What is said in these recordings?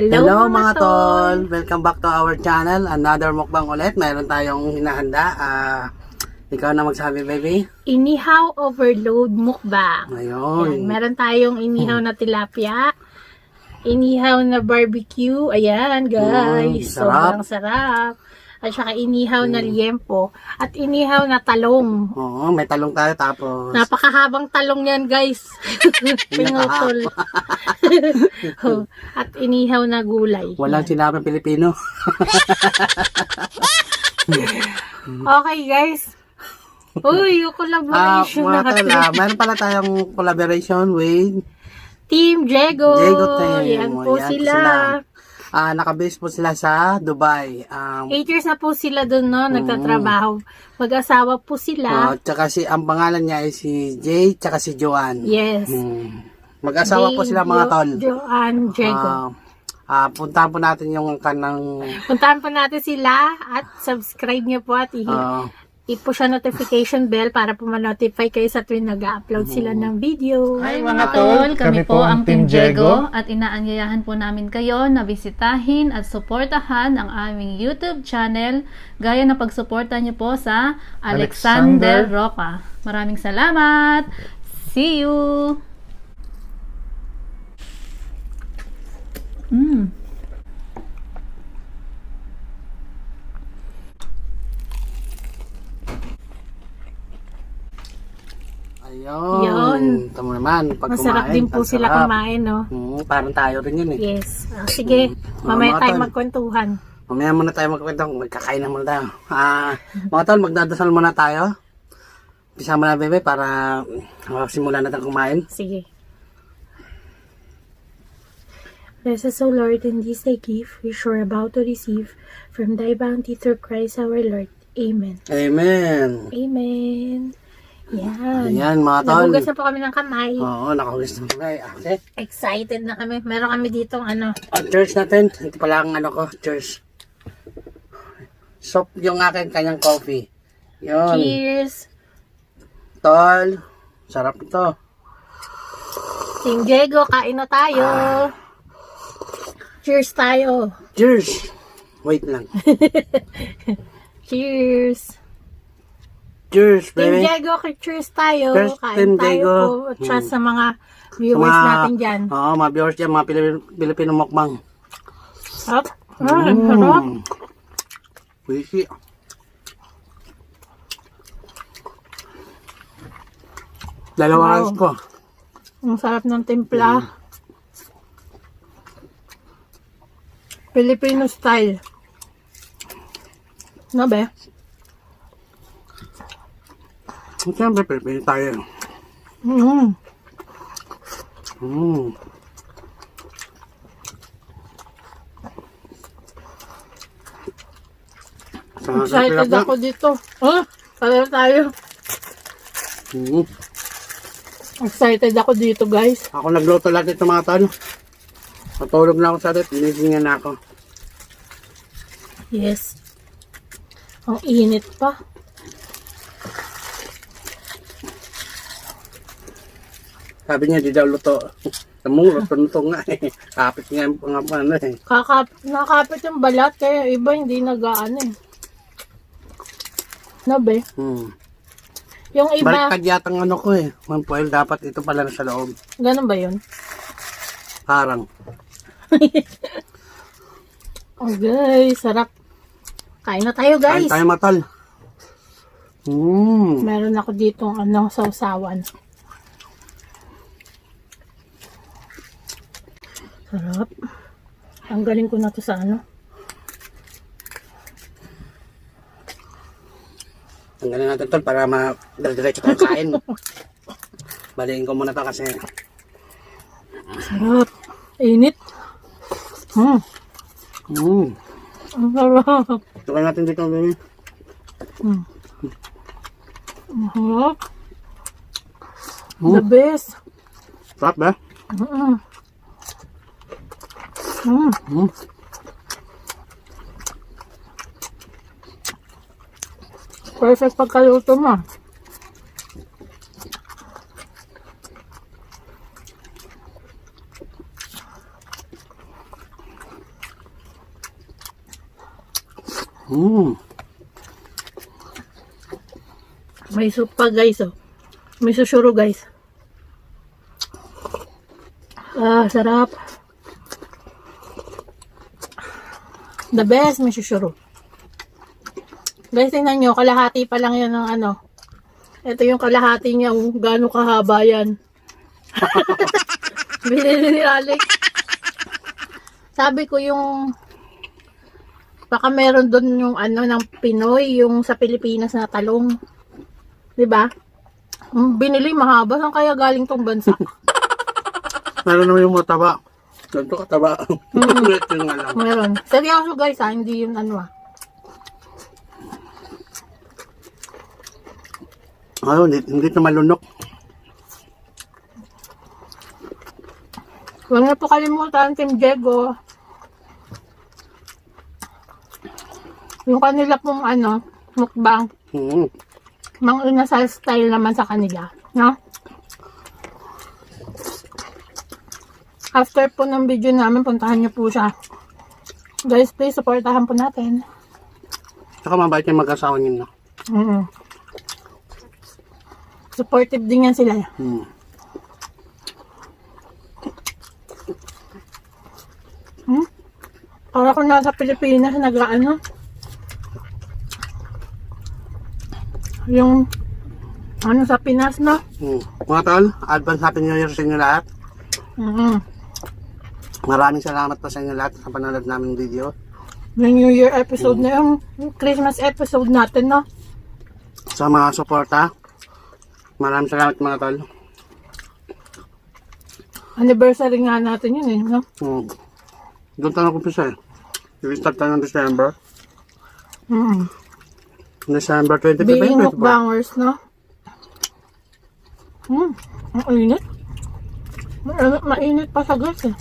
Hello mga tol! Welcome back to our channel. Another mukbang ulit. Mayroon tayong hinahanda. Ikaw na magsabi, baby. Inihaw overload mukbang. Ayun. Ayan, meron tayong inihaw na tilapia. Inihaw na barbecue. Ayan, guys. Sarap. Sobrang sarap. At saka inihaw na liempo. At inihaw na talong. Oo, may talong tayo tapos... Napakahabang talong yan, guys. Pinutol. Oh, at inihaw na gulay. Walang sinabing Pilipino. Okay, guys. Uy, yung collaboration Mga tol, natin. mayroon pala tayong collaboration with Team Jego. Jego Team. Yan po Yan sila. Nakabase po sila sa Dubai. 8 years na po sila doon, no? Nagtatrabaho. Mag-asawa po sila. Tsaka ang pangalan niya ay si Jay, tsaka si Joanne. Yes. Mag-asawa po sila mga tol. Joanne, Jego. Puntahan po natin yung kanang... Puntahan po natin sila at subscribe niyo po at i-push ang notification bell para po ma-notify kayo sa tuwing nag-upload sila ng video. Hi mga tol, kami po ang Team Jego at inaanyayahan po namin kayo na bisitahin at suportahan ang aming YouTube channel gaya ng pagsuporta niyo po sa Alexander Roca. Maraming salamat! See you! Ayun. Tama naman. Pag Masarap kumain, din po sila sarap. kumain, no? Parang tayo rin yun eh. Yes. Sige, mamaya mga tayo tol. magkwentuhan. Mamaya muna tayo magkwento. Magkakain na muna tayo. Mga tol, magdadasal muna tayo. Pisa mo na, bebe, para simulan natin kumain. Sige. Bless us, O Lord, in this thy gift, which we're about to receive from thy bounty through Christ our Lord. Amen. Amen. Amen. Yan. Ayan, mga tol. Nagugas na po kami ng kamay. Oo, nakahugas na kami. Okay. Excited na kami. Meron kami dito Cheers natin. Ito pala ang cheers. Soap yung akin kanyang coffee. Yun. Cheers. Tol. Sarap ito. Team Jego, kain na tayo. Cheers tayo. Cheers. Wait lang. Cheers. Cheers, Team baby. Jego, cheers tayo. Cheers, Team Kain tayo Jego. po. At saka sa mga viewers natin dyan. Oo, mga viewers dyan, mga Pilipino mukbang. Sarap. Sarap. Wisi. Dalawa rice ko. Ang sarap ng timpla. Filipino style. No, be? Siyempre, Pilipino tayo. Excited ako dito. Kaya tayo. Excited ako dito, guys. Ako nagluto lahat ito mga tol. Matulog na ako sa rin. Inisingan na ako. Yes. Ang init pa. Sabi niya, di daw luto. Tamong luto nga eh. Kapit nga ano eh. Nakapit yung balat, kaya iba hindi nagaano eh. No, be? Yung iba, Baliktad yatang ano ko eh. Manpoil, dapat ito pala sa loob. ganun ba yun? Parang. Okay, sarap. Kain na tayo, Kain guys. tayo matol. Meron ako dito sausawan. Sarap. Ang galing ko na to sa ano. Tanggalin natin tol para ma-diretso tayo kain. Baliin ko muna to kasi. Sarap. Init. Ang sarap. Tukan natin dito. Baby. Ang sarap. The best. Sarap ba? Perfect pagkaluto mo. May soup pa guys, oh. May sushuro guys. Ah, sarap. The best, may sushuro. Guys, tingnan nyo, kalahati pa lang yan ng ano. Ito yung kalahati niya, gaano kahaba yan. Binili ni Alex. Sabi ko yung baka meron doon yung ano ng Pinoy, yung sa Pilipinas na talong. 'Di ba? Binili mahaba, saan kaya galing tong bansa? Meron naman yung mataba. Ganito kataba. Ito yung alam. Meron. Seryoso guys, hindi yun ano. Hindi na malunok. Huwag na po kalimutan, Team Diego. Yung kanila pong ano, mukbang. Mang inasal style naman sa kanila. No? After po ng video namin, puntahan niyo po siya. Guys, please, supportahan po natin. Saka mabait yung mag-asawa niyo, no? Supportive din yan sila. Para kung nasa Pilipinas, nag-ano, yung ano sa Pinas, no? Mga tol, advance Happy New Year sa inyo lahat. Maraming salamat po sa inyo lahat sa panonood naming video. Yung New Year episode na yung Christmas episode natin, no? Sa mga suporta, maraming salamat mga tol. Anniversary nga natin yun, eh, no? Doon tayo kumpisa eh. I-start tayo ng December. December 25. Being mukbangers, no? Ang init. Mainit pa sa gas, eh.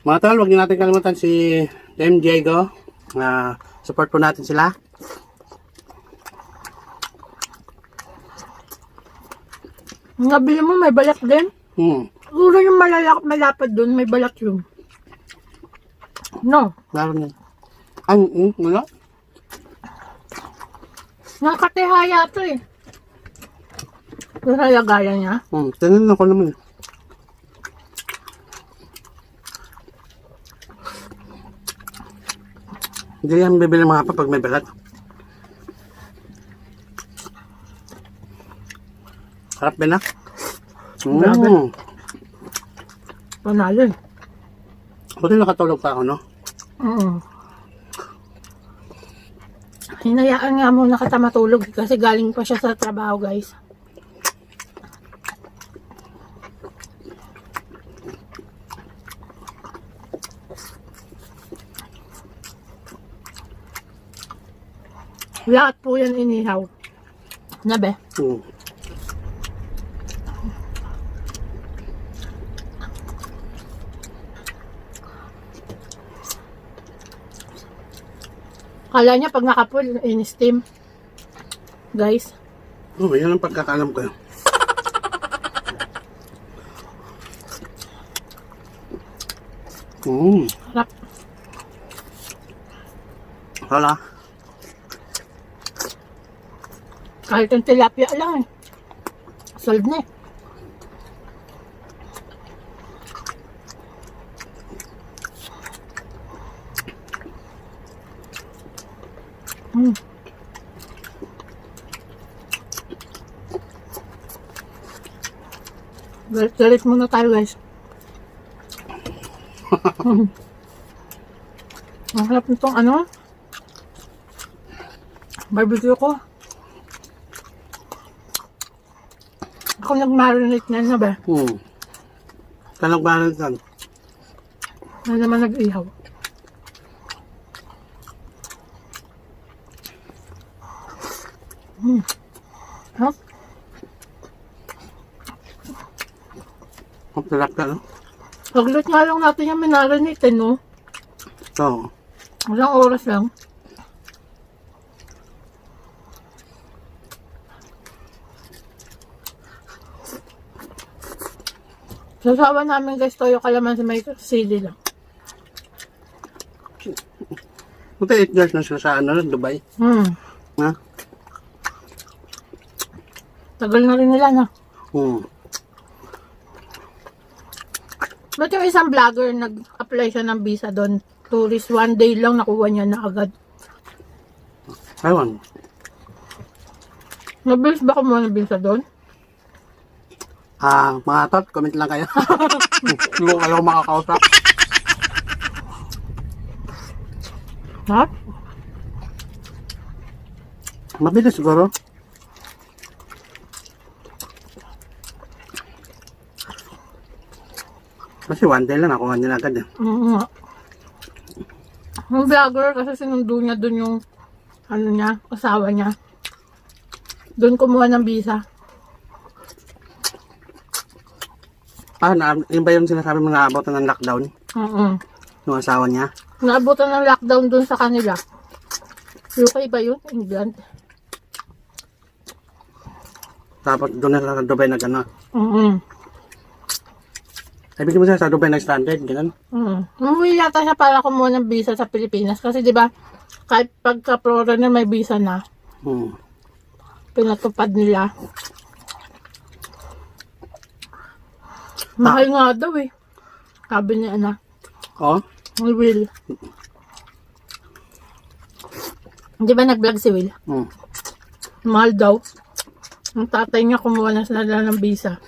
Mga tol, huwag niyo natin kalimutan si Team Diego. Support po natin sila. Nabili mo, may balat din. Siguro yung malapad dun, may balat yun. No? Meron yun. Ay, wala. Nakatihaya to eh. Yung halagaya niya. Tinanong ko naman eh. Hindi yan bibili mga pa pag may balat. Sarap din ah. Panalo eh. Buti nakatulog pa ako, no? Hinayaan nga muna kita matulog kasi galing pa siya sa trabaho, guys. Lahat po yan inihaw. Nabe? Kala niya pag nakapul, in-steam. Guys. Yan ang pagkakalam ko. Harap. Hala. Kahit yung tilapia lang eh. Sold na eh. Galit muna tayo, guys. Ang harap nitong ano, barbecue ko. Ako nag-marinate na na ba? Ka nag-marinate. Na naman nag-ihaw. Huh? Ang sarap ka, no? Paglit nga lang natin yung minarinate, no? Oo. Walang oras lang. Sasawa namin guys, toyo kalamansi may sili lang. Buti 8 years na sila sa Dubai. Ha? Tagal na rin nila, no? Ba't yung isang vlogger nag-apply siya ng visa doon? Tourist, 1 day lang nakuha niya na agad. Ewan. Mabilis ba kumuha ng visa doon? Mga tot, comment lang kayo. Hindi ko kayo makakausap. Ha? Mabilis siguro. Kasi 1 day lang nakuha niya agad. Oo nga. Yung vlogger, kasi sinundo niya doon yung ano niya, asawa niya. Doon kumuha ng visa. Yun ba yung sinasabi mo na about ng lockdown? Yung asawa niya? Naabutan ng lockdown doon sa kanila. UK ba yun? England? Tapos doon na sa Dubai na gano'n. Sabi mo sa Dubai na stranded, gano'n? Umuwi yata siya para kumuha ng visa sa Pilipinas. Kasi di ba kahit pagka-foreigner may visa na, pinatupad nila. Mahal nga daw eh. Sabi niya na. Oo? Will. Di ba nag-vlog si Will? Mahal daw. Ang tatay niya kumuha na sila ng visa.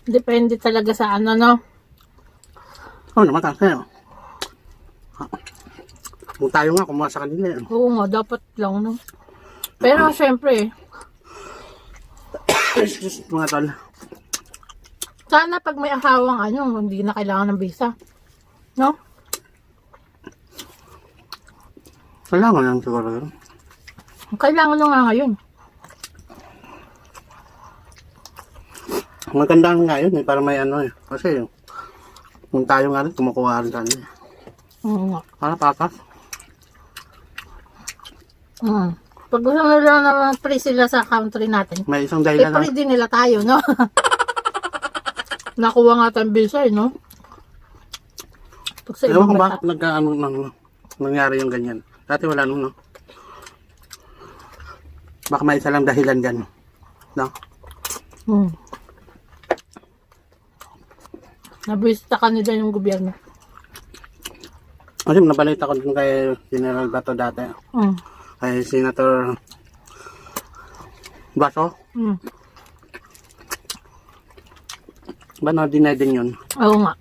Depende talaga sa ano, no? Oo naman kasi. Kung tayo nga kumuha sa kanila. Oo nga, dapat lang, no? Pero syempre, Mga tol. sana pag may asawang ano, hindi na kailangan ng visa. No? Kailangan lang siguro yun. Kailangan lang nga ngayon. Maganda nga yun eh, para may ano eh. Kasi kung tayo nga rin, kumukuha rin tayo. Oo nga. Para patas. Pag gusto nila naman free sila sa country natin, May isang dahilan na. free din nila tayo, no? Nakuha nga tayong visa, eh, no? Pag sa Ewan ibang kung bansa. bakit nangyari yung ganyan. Dati wala nung, no? Baka may isa lang dahilan dyan. No? Nabisita kanila yung gobyerno. Kasi nabalita ko dun kay General Bato dati. Kay Senator Baso. Ba na-deny din yun? Oo nga.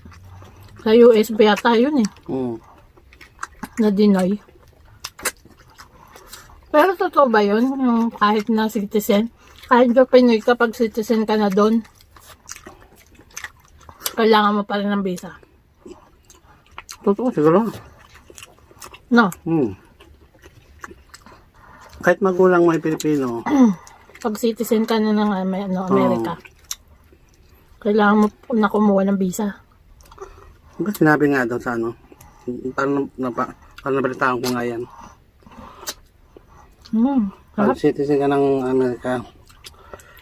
Sa US ba yata yun eh. Na-deny. Pero totoo ba yun? Yung kahit na citizen? Kahit ka Pinoy kapag citizen ka na doon, kailangan mo pa rin ng visa. Totoo siguro. No? Kahit magulang mo ay Pilipino. Pag citizen ka na ng Amerika, kailangan mo na kumuha ng visa. Diba sinabi nga daw sa ano? Paano nabalitaan ko nga yan? Pag citizen ka ng Amerika,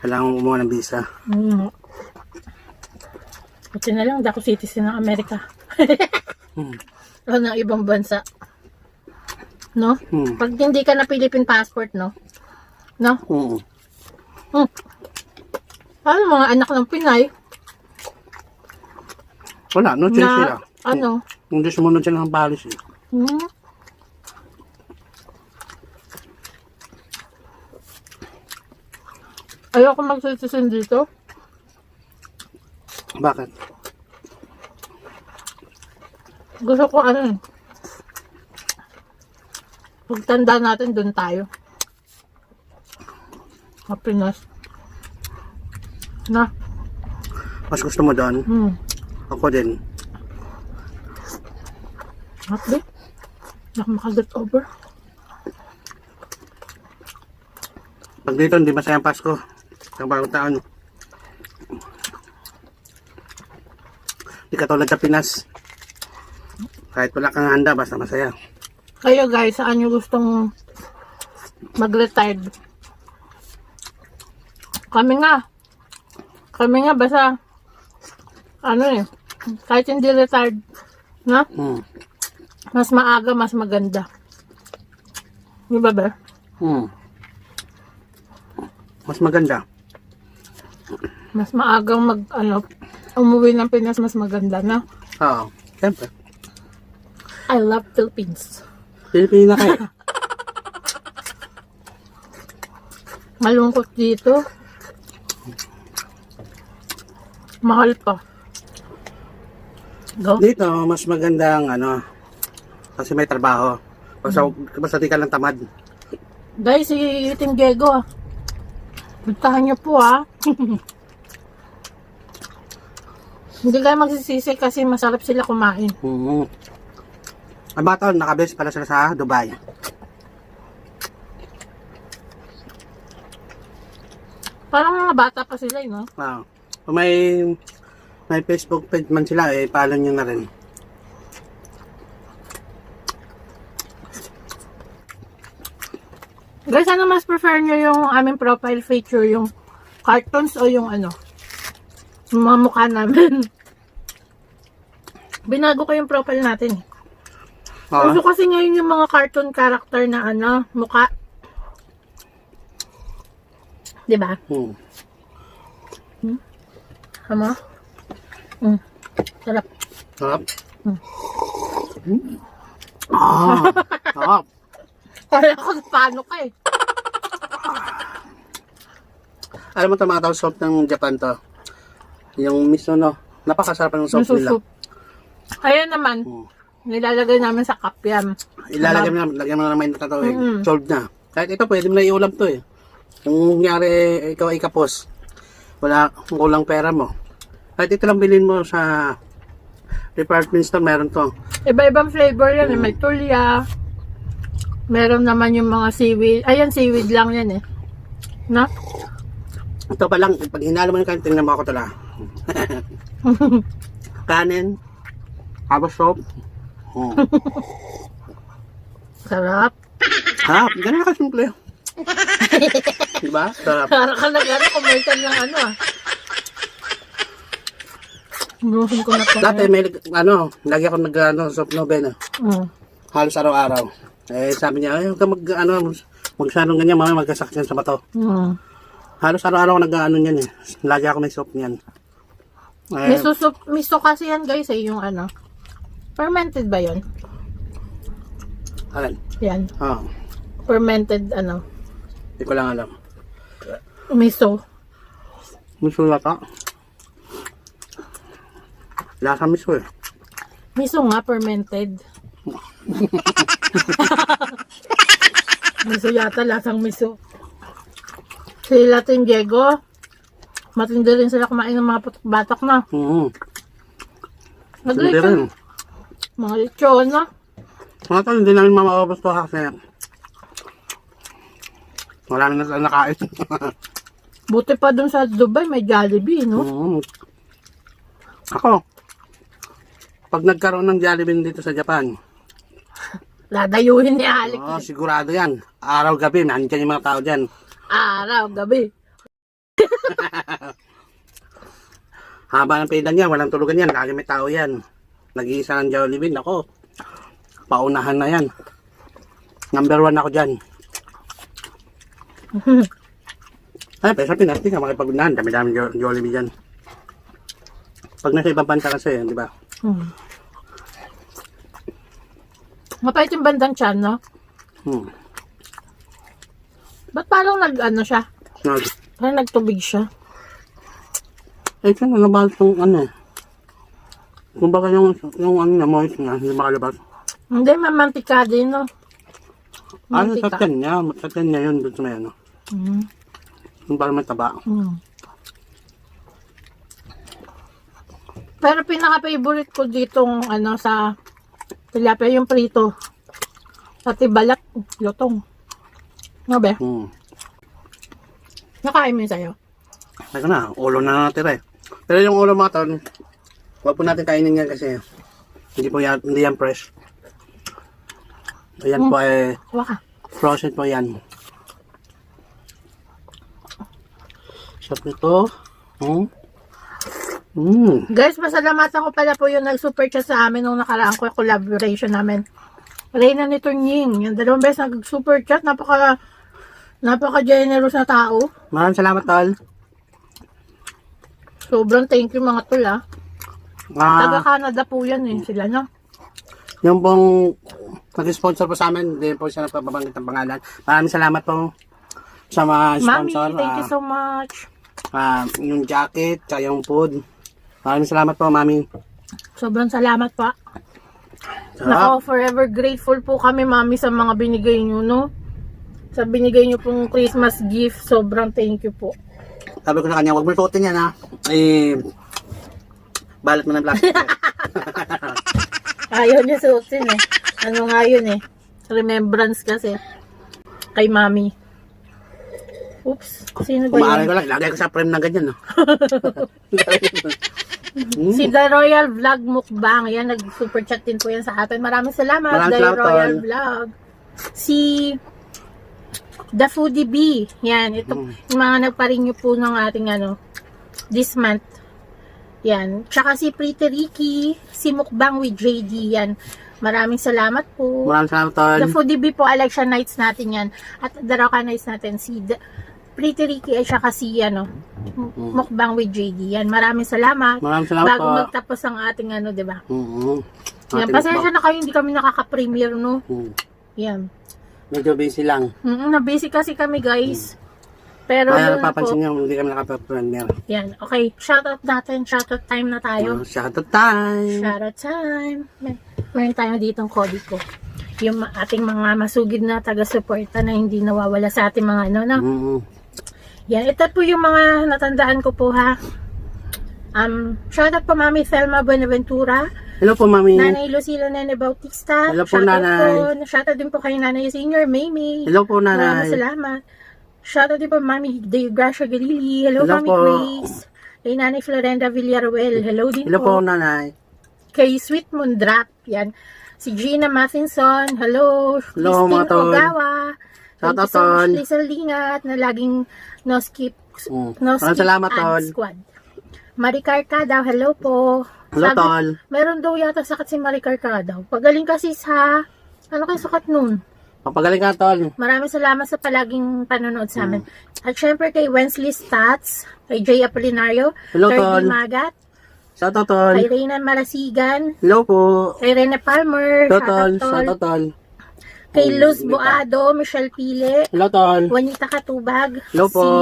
kailangan mo kumuha ng visa. Kasi na lang, ako citizen ng Amerika. O ng ibang bansa. No? Pag hindi ka na Philippine passport, no? No? Ano mga anak ng Pinay? Wala, no choice sila. Ano? Hindi sumunod sila ng policy. Ayoko mag-citizen dito. Bakit? Gusto ko ano eh. Pagtanda natin, doon tayo. Sa Pinas. Na? Mas gusto mo doon? Ako din. Happy? Hindi ako makaget over. Pag dito, hindi masayang Pasko. Ang bagong taon. Hindi katulad sa Pinas. Kahit wala kang handa, basta masaya. Kayo guys, saan nyo gustong mag-retired? Kami nga. Basta ano eh, kahit hindi retired, na? Hmm. Mas maaga, mas maganda. Di ba ba? Hmm. Mas maganda. Mas maagang umuwi ng Pinas, mas maganda na. Oo. Siyempre. I love Philippines. Pilipina kayo. Malungkot dito. Mahal pa. Go. Dito, mas maganda ang kasi may trabaho. Basta di ka lang tamad. Guys, si Team Diego ah. Puntahan niyo po ah. Hindi kayo magsisisi kasi masarap sila kumain. Ang bata, nakabase pala sila sa Dubai. Parang mga bata pa sila no? Kung may Facebook page man sila, follow nyo na rin. Guys, ano mas prefer nyo yung aming profile feature? Yung cartoons o yung yung mga mukha namin? Binago ko yung profile natin. Gusto kasi ngayon yung mga cartoon character na mukha. Diba? Ano? Sarap. Sarap. Sarap. Kaya ko paano ka eh. Alam mo ito mga tao, soup ng Japan to. Yung miso, no? Napakasarap ng soup nila. Ayan naman. Nilalagay namin sa cup yan. Ilalagay mo na, lagyan mo na naman ito solved na. Kahit ito, pwede mo na iulam to eh. Kung nangyari, ikaw ay kapos. Kulang pera mo. Kahit ito lang bilhin mo sa department store, meron to. Iba-ibang flavor yan. May tulya. Meron naman yung mga seaweed. Ayan, seaweed lang yan eh. Na? Ito pa lang, pag hinalo mo yung kanin, tingnan mo ako tala. Kanin, haba soup. Sarap. Sarap, ganun na kasimple. Diba? Sarap. Para ka commercial ng Burusin ko na ito. Dati may, lagi ako soup novena. Halos araw-araw. Sabi niya, ay, huwag ka magsanong ganyan, mamaya magkasakit yan sa bato. Halos araw-araw ako niyan eh. Lagi ako may soup niyan. Miso kasi yan guys eh, yung fermented ba yun? Alan? Yan. Fermented Hindi ko lang alam. Miso. Miso lata. Lasa miso eh. Miso nga, fermented. Miso yata, lasang miso. Sila Team Diego, matindi rin sila kumain ng mga batok na. Hindi rin. Mga lechon na. Mga tol, hindi namin mamaubos to kasi wala na nakain. Buti pa dun sa Dubai, may Jollibee, no? Ako, pag nagkaroon ng Jollibee dito sa Japan, Ladayuhin ni Alex. Sigurado yan. Araw-gabi, nandiyan yung mga tao dyan. Araw, gabi. Haba ng pila niya, walang tulugan yan. Lagi may tao yan. Nag-iisa ng Jollibee. Ako, paunahan na yan. Number 1 ako dyan. Ay, pero sa Pinas, di ka makipagunahan. Dami-dami Jollibee dyan. Pag nasa ibang bansa kasi, di ba? Mapait yung bandang tiyan, no? Ba't parang siya? Parang nagtubig siya. Siya nalabas yung kumbaga yung na moist nga, hindi makalabas. Hindi, mamantika din, no? Sa tiyan niya yun, doon sa may yung parang may taba. Pero pinaka-favorite ko ditong sa tilapia yung prito. Pati balat, lutong. Ano ba? Nakain mo yun sa'yo? Teka na, ulo na natira eh. Pero yung ulo mga ton, huwag po natin kainin yan kasi hindi yan fresh. Ayan po frozen po yan. Sarap nito. Guys, pasalamatan ko pala po yung nag-super chat sa amin nung nakaraang ko collaboration namin. Reyna ni Turning. Yung 2 beses nag-super chat. Napaka-generous na tao. Maraming salamat, tol. Sobrang thank you mga tol, Taga Ah, Canada po yan sila, no? yung pong nag-sponsor po sa amin, hindi po siya nagpapabanggit ng pangalan. Maraming salamat po sa mga Mami, sponsor. thank you so much. Yung jacket, tsaka yung food. Maraming salamat po, Mami. Sobrang salamat po. Sarap. Nako, forever grateful po kami, Mami, sa mga binigay nyo, no? Sa binigay nyo pong Christmas gift. Sobrang thank you po. Sabi ko sa kanya, huwag mo suotin yan, ha. Balat mo ng plastic. Ayaw niya suotin Ano nga yun Remembrance kasi. Kay Mami. Oops. Sino ba Kumaaray yun? ko lang, ilagay ko sa frame na ganyan, no. Si The Royal Vlog Mukbang. Yan, nag-super chat din po yan sa atin. Maraming salamat, Maraming The salamat, Royal Tol. Vlog. Si The Foodie Bee. Yan, ito yung mga nagpa-renew po ng ating this month. Yan. Tsaka si Pretty Ricky, si Mukbang with JD. Yan. Maraming salamat po. Maraming salamat, tol. The Foodie Bee po, election nights natin yan. At the Roca nights natin, si Pretty Ricky at saka si Mukbang with JD. Yan. Maraming salamat. Maraming salamat Bago po. magtapos ang ating diba? Yan. Ating Pasensya na kayo, hindi kami nakaka-premiere, no? Yan. Medyo busy lang. Na-busy kasi kami, guys. Pero Kaya yun po. napapansin nyo, hindi kami nakapag-premier. Yan. Okay. Shoutout natin. Shoutout time na tayo. Shoutout time! Shoutout time. Meron tayo ditong kodi ko. Yung ating mga masugid na taga-suporta na hindi nawawala sa ating mga Yan. Ito po yung mga natandaan ko po, ha. Shoutout po Mami Thelma Buenaventura. Hello po, Mami. Nanay Lucila Nene Bautista. Hello po, Shoutout Nanay. po. Shoutout din po kay Nanay Senior Mamie. Hello po, Maraming Nanay. salamat. Shoutout din po Mami Deogracia Galili. Hello, Hello Mami po. Grace. Kay Nanay Florenda Villaruel. Hello din Hello po, po. Nanay. Kay Sweet Mundrap. Yan. Si Gina Mathinson. Hello. Hello, Christine mga tol. Ogawa. Thank you Shoutout, so much, tol. Lizelle Lingat, na laging no skip Maraming salamat, ad tol. squad. Maricar ka daw. Hello po. Hello, tol. Meron daw yata sakit si Maricar ka daw. Pagaling kasi sa kayo sakit nun? Papagaling ka, tol. Maraming salamat sa palaging panonood sa amin. At syempre kay Wensley Stats, kay Jay Apolinario, Hello, Thirdy tol. Magat, Shoutout, tol. kay Reyna Marasigan, Hello po. kay Rene Palmer, Hello, tol. Shoutout, tol. Shoutout, tol. Kay Luz Boado, Michelle Pile, Hello, tol. Juanita Katubag, Hello po. si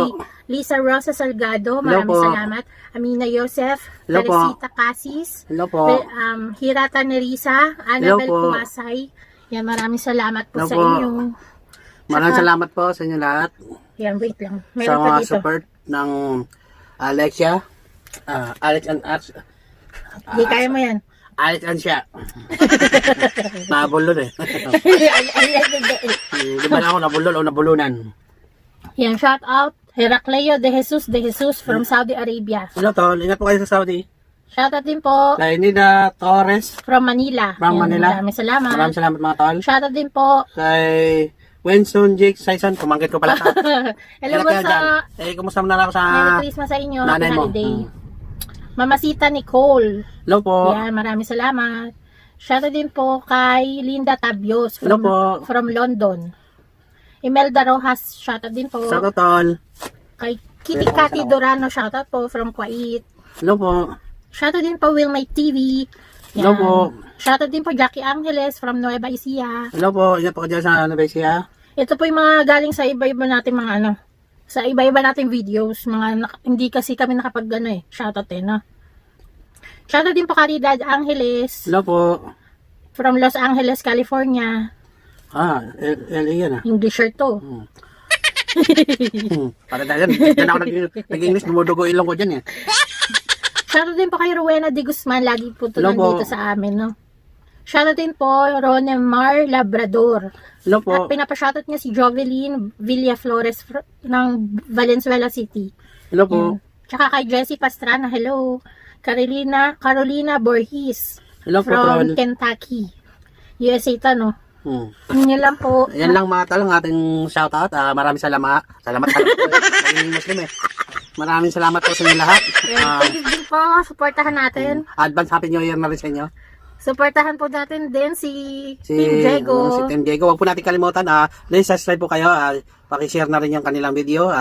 Lisa Rosa Salgado, maraming Hello po. salamat. Amina Yosef, Hello po. Teresita Casis, Hello po. Hirata Nerisa, Annabel Hello po. Kumasay. Yan, maraming salamat po Hello sa po. inyo. Maraming Saka- salamat po sa inyo lahat. Yan, wait lang. Sa Meron pa mga dito. support ng Alexia. Alex and Arch. Hindi, kaya mo yan. Alex and siya. Nabulol eh. Di ba na ako nabulol o nabulunan? Yan, shout out. Heracleo de Jesus from Saudi Arabia. Hello, tol. Ingat po kayo sa Saudi. Shout out din po Kay Nina Torres. from Manila. From Yan, Manila. Maraming salamat. Maraming salamat mga tol. Shout out din po. Kay Wenson Jake Saison. Pumangkit ko pala. Hello Ingat po kayo dyan. sa Kumusta mo na ako sa Merry Christmas sa inyo. nanay Happy mo. holiday. Mamasita Nicole. Hello po. Yan, maraming salamat. Shout out din po kay Linda Tabios Hello from, po. from London. Imelda Rojas, shout out din po. Shoutout, tol. Kay Kitty Cathy Dorano, shout out po from Kuwait. Hello po. Shout out din po Will My TV. Hello po. Shout out din po Jackie Angeles from Nueva Ecija. Hello po. Ingat po kayo dyan sa Novecia. Ito po yung mga galing sa iba-iba natin mga sa iba-iba nating videos, mga hindi kasi kami nakapag shout out no. Shout out din po Caridad Angeles Hello po. from Los Angeles, California. LA yan ah. English shirt to. Para tayo yan. Diyan ako nag-English. Dumudugo ilong ko dyan eh. Shoutout din po kay Rowena de Guzman. Lagi po ito Hello po. nandito sa amin, no? Shoutout din po, Ronemar Labrador. Hello po. At pinapashoutout niya si Jovelyn Villa Flores ng Valenzuela City. Hello po. Tsaka kay Jessie Pastrana, hello. Carolina Borges Hello po, from tol. Kentucky. USA ito, no? Yun lang po. Yan lang mga tol ang ating shoutout. Maraming salamat. Salamat. Naging Muslim eh. Maraming salamat po sa inyo lahat. Thank you din po. Supportahan natin. Advance Happy New Year na rin sa inyo. Supportahan po natin din si Team Diego. Si Team Diego. Huwag po natin kalimutan. Please subscribe po kayo. Paki-share na rin yung kanilang video.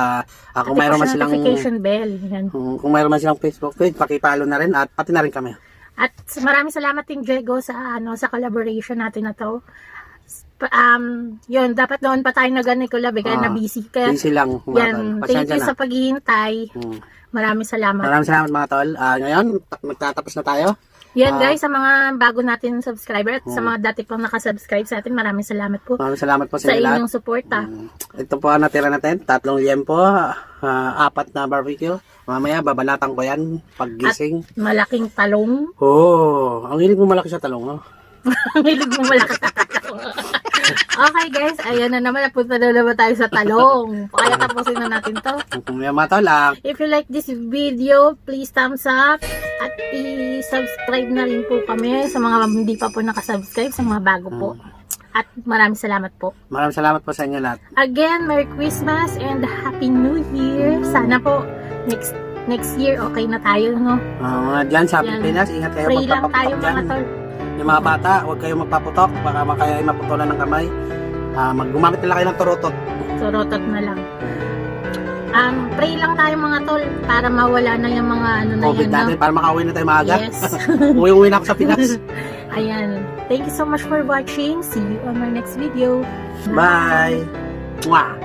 Kung mayroon man silang notification bell. Yan. kung mayroon man silang Facebook page, paki-follow na rin at pati na rin kami. At maraming salamat Team Diego sa sa collaboration natin na to. Yun, dapat noon pa tayo nag-collab kaya na busy. Kaya, Busy lang. yan, thank you sa paghihintay. Maraming salamat. Maraming salamat mga tol. Ngayon, magtatapos na tayo. Yan guys, sa mga bago natin subscriber at sa mga dati pang nakasubscribe sa atin, maraming salamat po Maraming salamat po sa sa inyo lahat. inyong suporta. Ito po ang natira natin. 3 liempo, 4 na barbecue. Mamaya, babalatan ko yan paggising. Malaking talong. Ang hilig mo malaki sa talong. Ang hilig mo malaki sa talong. Okay guys, ayan na naman. Napunta na naman tayo sa talong. Kaya tapusin na natin to. Mga mga tol, If you like this video, please thumbs up. At i-subscribe na rin po kami sa mga hindi pa po nakasubscribe, sa mga bago po. At maraming salamat po. maraming salamat po sa inyo lahat. Again, Merry Christmas and Happy New Year. Sana po next year okay na tayo, no? Mga dyan sa Yan. Pilipinas, ingat kayo Pray lang tayo magpapaputok mga dyan. tol. Yung mga bata, huwag kayong magpaputok. Baka kayo ay maputulan ng kamay. Gumamit nila kayo ng turutot. Surotot na lang. Pray lang tayo mga tol para mawala na yung mga ano na COVID yan, natin, no? para makauwi na tayo maaga. Yes. Uwi na ako sa Pinas. Ayan. Thank you so much for watching. See you on my next video. Bye! Mwah!